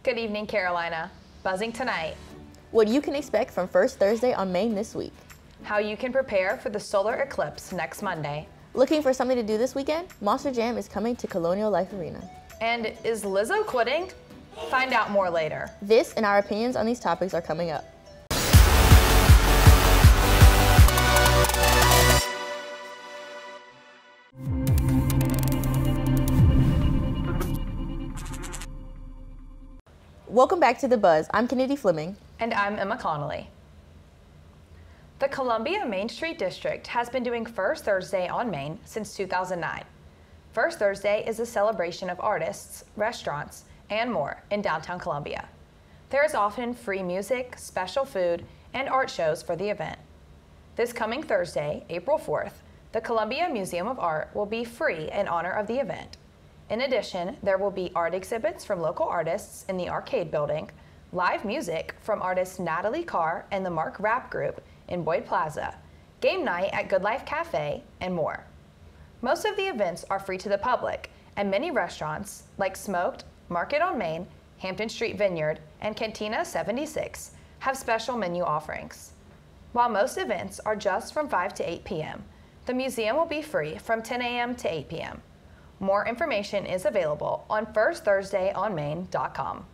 Good evening, Carolina. Buzzing tonight. What you can expect from First Thursday on Maine this week. How you can prepare for the solar eclipse next Monday. Looking for something to do this weekend? Monster Jam is coming to Colonial Life Arena. And is Lizzo quitting? Find out more later. This and our opinions on these topics are coming up. Welcome back to The Buzz. I'm Kennede Fleming. And I'm Emma Connelly. The Columbia Main Street District has been doing First Thursday on Main since 2009. First Thursday is a celebration of artists, restaurants, and more in downtown Columbia. There is often free music, special food, and art shows for the event. This coming Thursday, April 4th, the Columbia Museum of Art will be free in honor of the event. In addition, there will be art exhibits from local artists in the arcade building, live music from artist Natalie Carr and the Mark Rap Group in Boyd Plaza, game night at Good Life Cafe, and more. Most of the events are free to the public, and many restaurants like Smoked, Market on Main, Hampton Street Vineyard, and Cantina 76 have special menu offerings. While most events are just from 5 to 8 p.m., the museum will be free from 10 a.m. to 8 p.m. More information is available on firstthursdayonmain.com.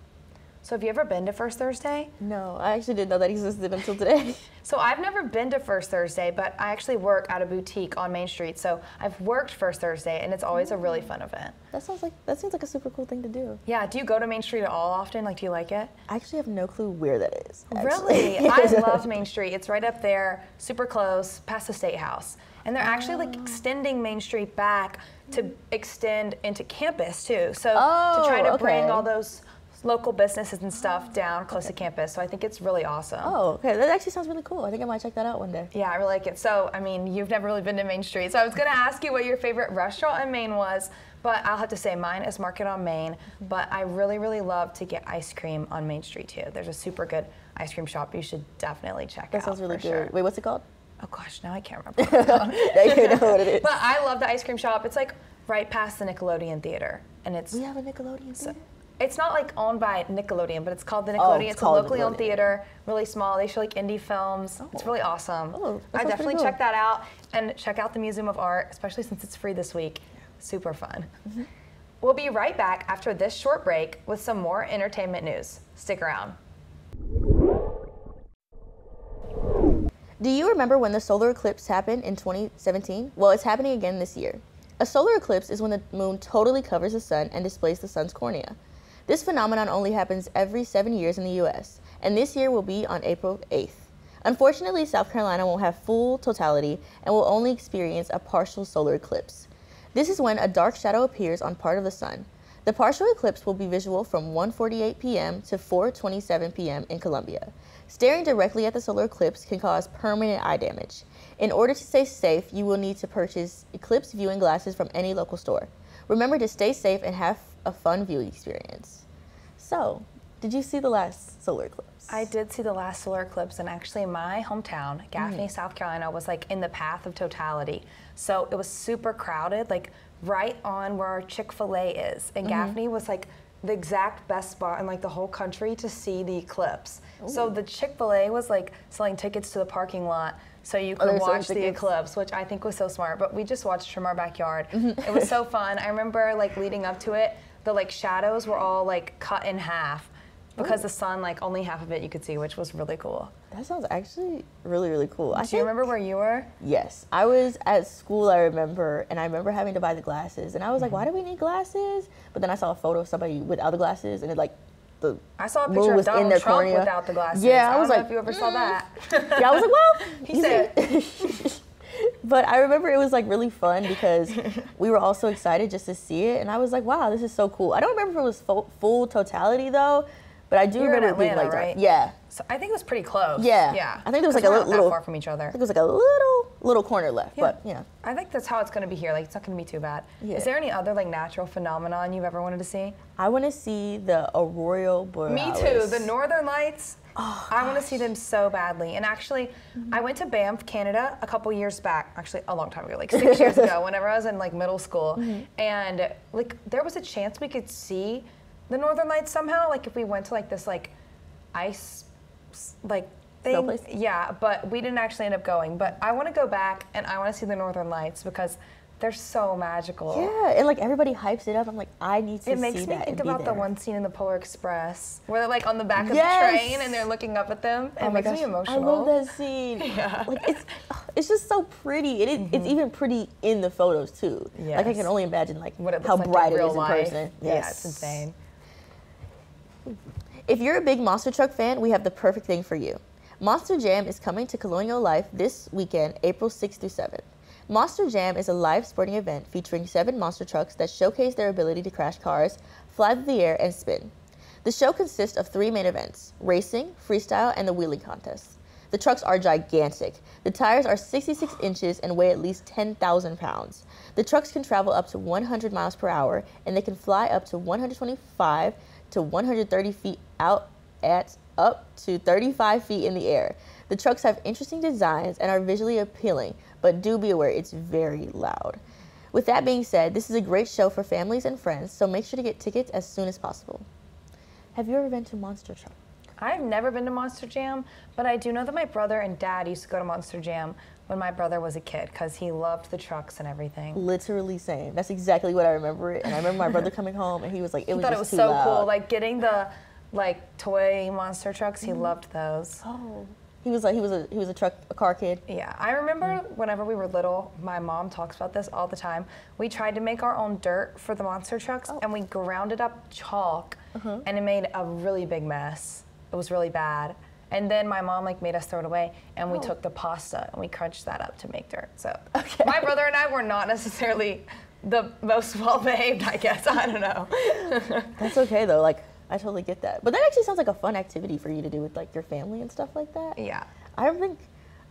So have you ever been to First Thursday? No, I actually didn't know that existed until today. So I've never been to First Thursday, but I actually work at a boutique on Main Street. So I've worked First Thursday, and it's always a really fun event. That seems like a super cool thing to do. Yeah, do you go to Main Street at all often? Like, do you like it? I actually have no clue where that is. Really? I love Main Street. It's right up there, super close, past the State House. And they're actually like extending Main Street back to extend into campus too. So to try to bring all those local businesses and stuff down close to campus. So I think it's really awesome. Oh, okay. That actually sounds really cool. I think I might check that out one day. Yeah, I really like it. So, I mean, you've never really been to Main Street. So I was going to ask you what your favorite restaurant in Maine was, but I'll have to say mine is Market on Main. But I really, really love to get ice cream on Main Street too. There's a super good ice cream shop you should definitely check out. That sounds really good. Sure. Wait, what's it called? Oh gosh, now I can't remember what it's called. Now you know what it is. But I love the ice cream shop. It's like right past the Nickelodeon Theater. And it's We have a Nickelodeon theater? It's not like owned by Nickelodeon, but it's called the Nickelodeon. It's a locally owned theater, really small. They show like indie films. It's really awesome. I definitely check that out, and check out the Museum of Art, especially since it's free this week. Super fun. We'll be right back after this short break with some more entertainment news. Stick around. Do you remember when the solar eclipse happened in 2017? Well, it's happening again this year. A solar eclipse is when the moon totally covers the sun and displays the sun's cornea. This phenomenon only happens every 7 years in the U.S., and this year will be on April 8th. Unfortunately, South Carolina won't have full totality and will only experience a partial solar eclipse. This is when a dark shadow appears on part of the sun. The partial eclipse will be visual from 1:48 p.m. to 4:27 p.m. in Columbia. Staring directly at the solar eclipse can cause permanent eye damage. In order to stay safe, you will need to purchase eclipse viewing glasses from any local store. Remember to stay safe and have a fun viewing experience. So, did you see the last solar eclipse? I did see the last solar eclipse, and actually my hometown, Gaffney, South Carolina, was like in the path of totality. So it was super crowded, like right on where our Chick-fil-A is. And Gaffney was like the exact best spot in like the whole country to see the eclipse. So the Chick-fil-A was like selling tickets to the parking lot so you could watch the eclipse, which I think was so smart. But we just watched from our backyard. It was so fun. I remember like leading up to it, the like shadows were all like cut in half because the sun, like only half of it you could see, which was really cool. That sounds actually really, really cool. Do you remember where you were? Yes. I was at school, I remember, and I remember having to buy the glasses. And I was like, why do we need glasses? But then I saw a photo of somebody without the glasses, and it like, I saw a picture of Donald Trump without the glasses. Yeah, I was like, if you ever saw that. Yeah, I was like, well, he said. But I remember it was like really fun because we were all so excited just to see it, and I was like, wow, this is so cool. I don't remember if it was full totality though, but I do remember it being like right? Yeah. So I think it was pretty close. Yeah. Yeah. I think there was like a little that far from each other. I think it was like a little corner left, but yeah. I think that's how it's going to be here. Like, it's not going to be too bad. Yeah. Is there any other like natural phenomenon you've ever wanted to see? I want to see the aurora borealis. Me too. The northern lights. Oh, I want to see them so badly. And actually, I went to Banff, Canada a couple years back, actually a long time ago, like 6 years ago, whenever I was in like middle school. And like there was a chance we could see the Northern Lights somehow. Like if we went to like this like ice like thing. Place? Yeah, but we didn't actually end up going. But I want to go back and I want to see the Northern Lights because they're so magical. Yeah, and like everybody hypes it up. I'm like, I need to see that. It makes me think about the one scene in the Polar Express where they're like on the back of Yes! the train and they're looking up at them. Oh It my makes gosh, me emotional. I love that scene. Yeah. Like it's just so pretty. It's even pretty in the photos too. Yes. Like I can only imagine like What it how looks like bright in it real is in life. person. Yeah, Yes. it's insane. If you're a big Monster Truck fan, we have the perfect thing for you. Monster Jam is coming to Colonial Life this weekend, April 6th through 7th. Monster Jam is a live sporting event featuring 7 monster trucks that showcase their ability to crash cars, fly through the air, and spin. The show consists of 3 main events: racing, freestyle, and the wheeling contest. The trucks are gigantic. The tires are 66 inches and weigh at least 10,000 pounds. The trucks can travel up to 100 miles per hour, and they can fly up to 125 to 130 feet out at up to 35 feet in the air. The trucks have interesting designs and are visually appealing, but do be aware it's very loud. With that being said, this is a great show for families and friends, so make sure to get tickets as soon as possible. Have you ever been to Monster Truck? I've never been to Monster Jam, but I do know that my brother and dad used to go to Monster Jam when my brother was a kid because he loved the trucks and everything. Literally same. That's exactly what I remember it. And I remember my brother coming home and he was like, it was thought just it was too so loud. cool, like getting the like toy monster trucks. He loved those. Oh. He was a car kid. Yeah, I remember whenever we were little, my mom talks about this all the time. We tried to make our own dirt for the monster trucks, and we grounded up chalk, and it made a really big mess. It was really bad. And then my mom like made us throw it away, and we took the pasta and we crunched that up to make dirt. So my brother and I were not necessarily the most well-behaved, I guess. I don't know. That's okay though. Like, I totally get that. But that actually sounds like a fun activity for you to do with like your family and stuff like that. Yeah. I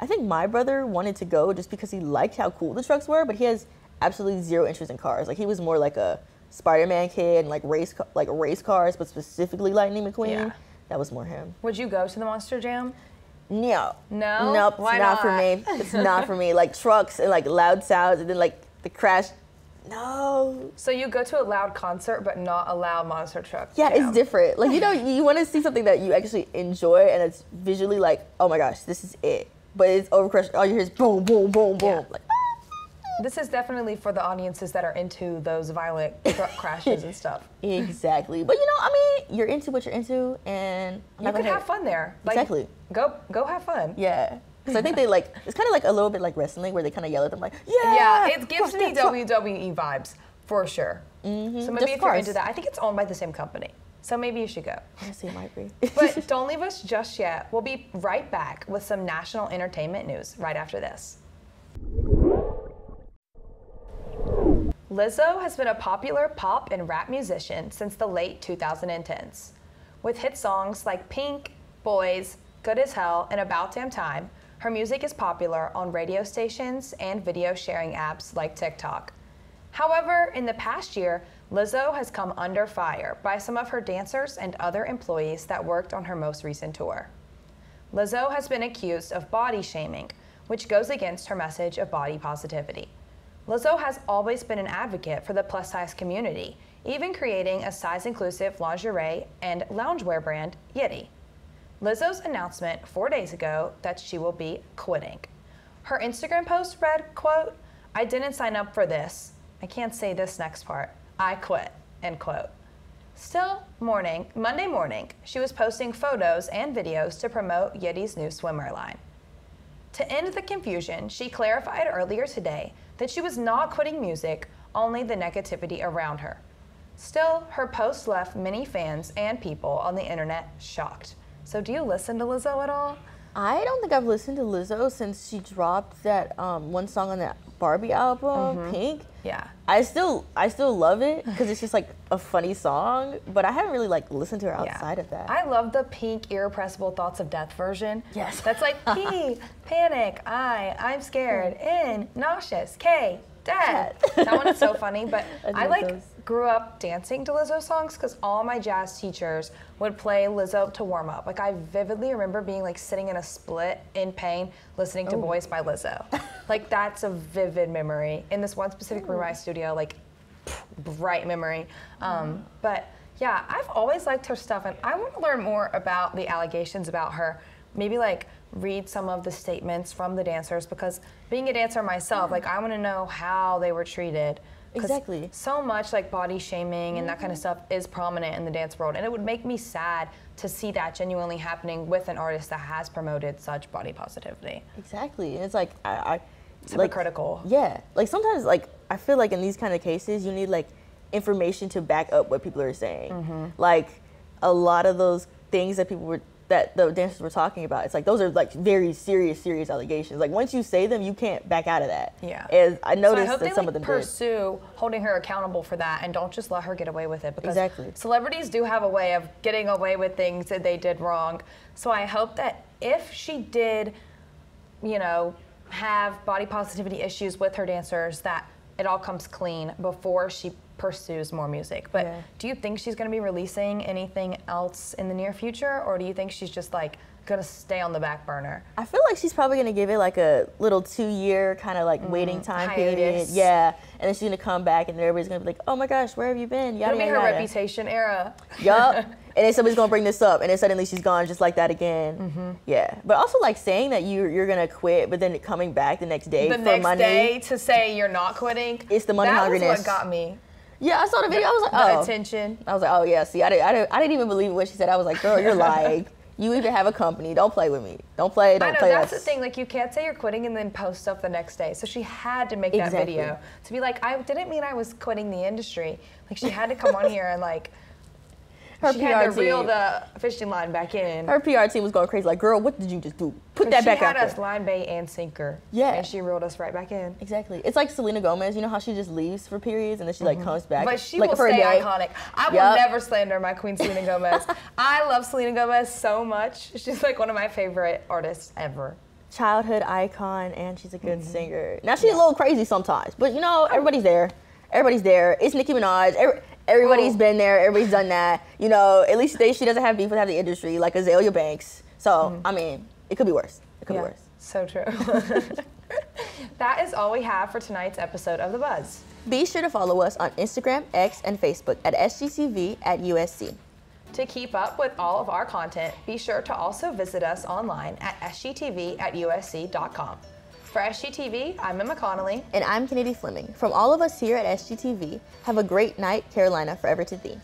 think my brother wanted to go just because he liked how cool the trucks were, but he has absolutely zero interest in cars. Like he was more like a Spider-Man kid and like race cars, but specifically Lightning McQueen. Yeah. That was more him. Would you go to the Monster Jam? No. No? Nope. Why it's not for not? me. It's not for me. Like trucks and like loud sounds and then like the crash. No. So you go to a loud concert, but not a loud monster truck Yeah, jam. it's different. Like, you know, you want to see something that you actually enjoy and it's visually like, oh my gosh, this is it. But it's overcrushed. All you hear is boom, boom, boom, boom. Yeah. Like, This is definitely for the audiences that are into those violent truck crashes and stuff. exactly. But you know, I mean, you're into what you're into, and I'm You not could gonna have fun there. Like, Exactly. Go have fun. Yeah. Because I think they like, it's kind of like a little bit like wrestling where they kind of yell at them like, yeah. Yeah, it gives crush me that truck. WWE vibes for sure. Mm-hmm. So maybe Just if you're cars. into that, I think it's owned by the same company. So maybe you should go. Honestly, it might be. But don't leave us just yet. We'll be right back with some national entertainment news right after this. Lizzo has been a popular pop and rap musician since the late 2010s. With hit songs like Pink, Boys, Good as Hell, and About Damn Time, her music is popular on radio stations and video sharing apps like TikTok. However, in the past year, Lizzo has come under fire by some of her dancers and other employees that worked on her most recent tour. Lizzo has been accused of body shaming, which goes against her message of body positivity. Lizzo has always been an advocate for the plus-size community, even creating a size-inclusive lingerie and loungewear brand, Yeti. Lizzo's announcement 4 days ago that she will be quitting. Her Instagram post read, quote, "I didn't sign up for this. I can't say this next part. I quit," end quote. Still, Monday morning, she was posting photos and videos to promote Yeti's new swimwear line. To end the confusion, she clarified earlier today that she was not quitting music, only the negativity around her. Still, her post left many fans and people on the internet shocked. So do you listen to Lizzo at all? I don't think I've listened to Lizzo since she dropped that one song on that Barbie album, Pink. Yeah. I still love it because it's just like a funny song, but I haven't really like listened to her outside of that. I love the Pink Irrepressible Thoughts of Death version. Yes. That's like P, panic, I'm scared, N, nauseous, K, dead. That one is so funny, but I like those. grew up dancing to Lizzo songs because all my jazz teachers would play Lizzo to warm up. Like I vividly remember being like sitting in a split in pain listening to Boys by Lizzo. Like that's a vivid memory. In this one specific room in my studio, like bright memory. But Yeah, I've always liked her stuff, and I want to learn more about the allegations about her. Maybe like read some of the statements from the dancers, because being a dancer myself, like I want to know how they were treated. Exactly. So much like body shaming and that kind of stuff is prominent in the dance world, and it would make me sad to see that genuinely happening with an artist that has promoted such body positivity. Exactly. And it's like It's hypocritical. Yeah. Like sometimes like I feel like in these kind of cases you need like information to back up what people are saying. Like a lot of those things that that the dancers were talking about, it's like those are like very serious allegations. Like once you say them, you can't back out of that. Yeah. As I noticed so I hope that they, some of them pursue holding her accountable for that, and don't just let her get away with it, because Exactly. celebrities do have a way of getting away with things that they did wrong. So I hope that if she did, you know, have body positivity issues with her dancers, that it all comes clean before she pursues more music. But do you think she's going to be releasing anything else in the near future, or do you think she's just like going to stay on the back burner? I feel like she's probably going to give it like a little 2-year kind of like waiting time period. Hiatus. Yeah. And then she's going to come back and everybody's going to be like, oh my gosh, where have you been? Yada, It'll be yada, her yada. Reputation era. Yup. And then somebody's going to bring this up, and then suddenly she's gone just like that again. Yeah. But also like saying that you're going to quit, but then coming back the next day The for next money. day to say you're not quitting. It's the money hungriness. That was what got me. Yeah, I saw the video. I was like, The oh. attention. I was like, oh yeah. See, I didn't even believe what she said. I was like, girl, you're lying. You even have a company. Don't play with me. Don't play I know, play that's us. the thing. Like, you can't say you're quitting and then post stuff the next day. So she had to make that video to be like, I didn't mean I was quitting the industry. Like, she had to come on here and like, she had to reel the fishing line back in. Her PR team was going crazy. Like, girl, what did you just do? Put that back out there. She had us line bait and sinker. Yeah. And she reeled us right back in. Exactly. It's like Selena Gomez. You know how she just leaves for periods and then she like comes back. But she like, will for a stay day. iconic. I will never slander my queen Selena Gomez. I love Selena Gomez so much. She's like one of my favorite artists ever. Childhood icon, and she's a good singer. Now she's a little crazy sometimes, but you know, everybody's there. Everybody's there. It's Nicki Minaj. Everybody's been there. Everybody's done that. You know, at least she doesn't have beef with the industry like Azalea Banks. So, I mean, it could be worse. It could be worse. So true. That is all we have for tonight's episode of The Buzz. Be sure to follow us on Instagram, X, and Facebook at SGTV at USC. To keep up with all of our content, be sure to also visit us online at sgtv@usc.com. For SGTV, I'm Emma Connelly. And I'm Kennedy Fleming. From all of us here at SGTV, have a great night, Carolina, forever to thee.